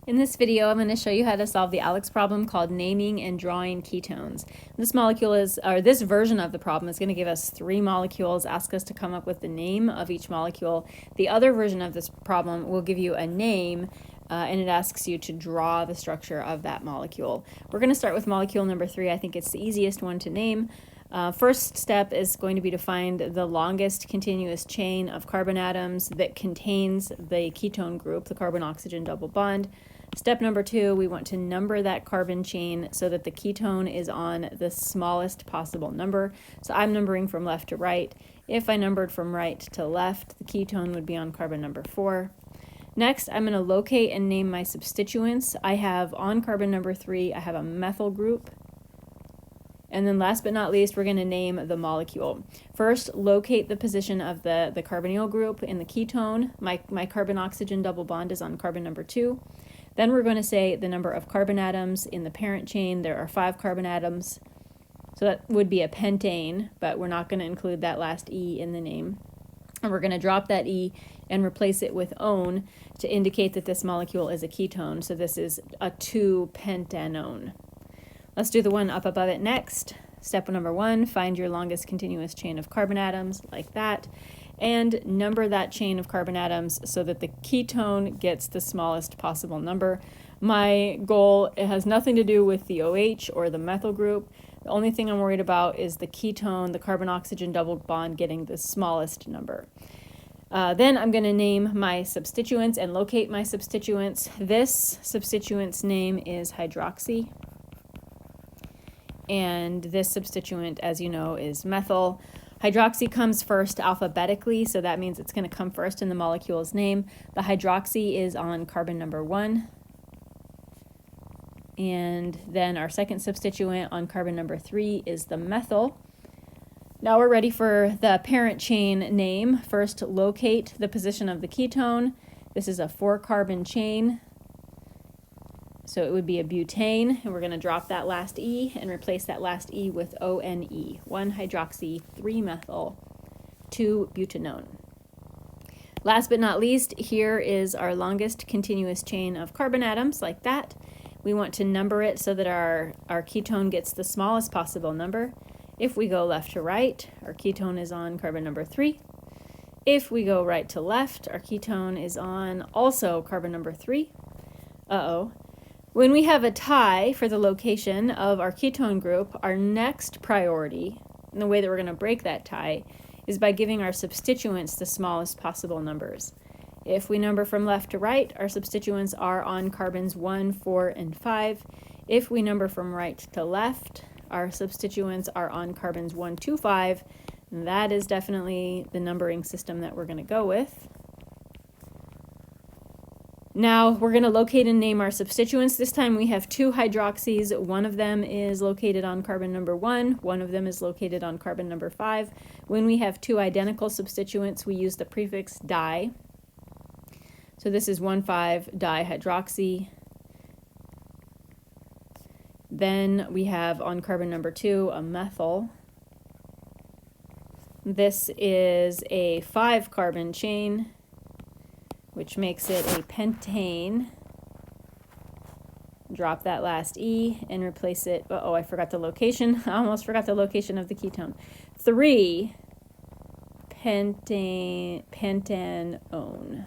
In this video, I'm going to show you how to solve the ALEKS problem called naming and drawing ketones. This version of the problem is going to give us 3 molecules, ask us to come up with the name of each molecule. The other version of this problem will give you a name, and it asks you to draw the structure of that molecule. We're going to start with molecule number 3. I think it's the easiest one to name. First step is going to be to find the longest continuous chain of carbon atoms that contains the ketone group, the carbon-oxygen double bond. Step number 2, we want to number that carbon chain so that the ketone is on the smallest possible number. So I'm numbering from left to right. If I numbered from right to left, the ketone would be on carbon number 4. Next, I'm going to locate and name my substituents. I have on carbon number 3, I have a methyl group. And then last but not least, we're going to name the molecule. First, locate the position of the carbonyl group in the ketone. My carbon-oxygen double bond is on carbon number 2. Then we're going to say the number of carbon atoms in the parent chain. There are 5 carbon atoms. So that would be a pentane, but we're not going to include that last E in the name. And we're going to drop that E and replace it with -one to indicate that this molecule is a ketone. So this is a 2-pentanone. Let's do the one up above it next. Step number 1, find your longest continuous chain of carbon atoms, like that, and number that chain of carbon atoms so that the ketone gets the smallest possible number. My goal, it has nothing to do with the OH or the methyl group. The only thing I'm worried about is the ketone, the carbon-oxygen double bond, getting the smallest number. Then I'm going to name my substituents and locate my substituents. This substituent's name is hydroxy. And this substituent, as you know, is methyl. Hydroxy comes first alphabetically, so that means it's going to come first in the molecule's name. The hydroxy is on carbon number 1. And then our second substituent on carbon number 3 is the methyl. Now we're ready for the parent chain name. First, locate the position of the ketone. This is a 4-carbon chain. So it would be a butane, and we're going to drop that last E and replace that last E with ONE, 1-hydroxy, 3-methyl, 2-butanone. Last but not least, here is our longest continuous chain of carbon atoms, like that. We want to number it so that our ketone gets the smallest possible number. If we go left to right, our ketone is on carbon number 3. If we go right to left, our ketone is on also carbon number 3. When we have a tie for the location of our ketone group, our next priority, and the way that we're going to break that tie, is by giving our substituents the smallest possible numbers. If we number from left to right, our substituents are on carbons 1, 4, and 5. If we number from right to left, our substituents are on carbons 1, 2, 5. And that is definitely the numbering system that we're going to go with. Now we're going to locate and name our substituents. This time we have 2 hydroxys. One of them is located on carbon number 1. One of them is located on carbon number 5. When we have 2 identical substituents, we use the prefix di. So this is 1,5-dihydroxy. Then we have on carbon number 2 a methyl. This is a 5-carbon chain, which makes it a pentane. Drop that last E and replace it. I forgot the location. I almost forgot the location of the ketone. 3-pentanone.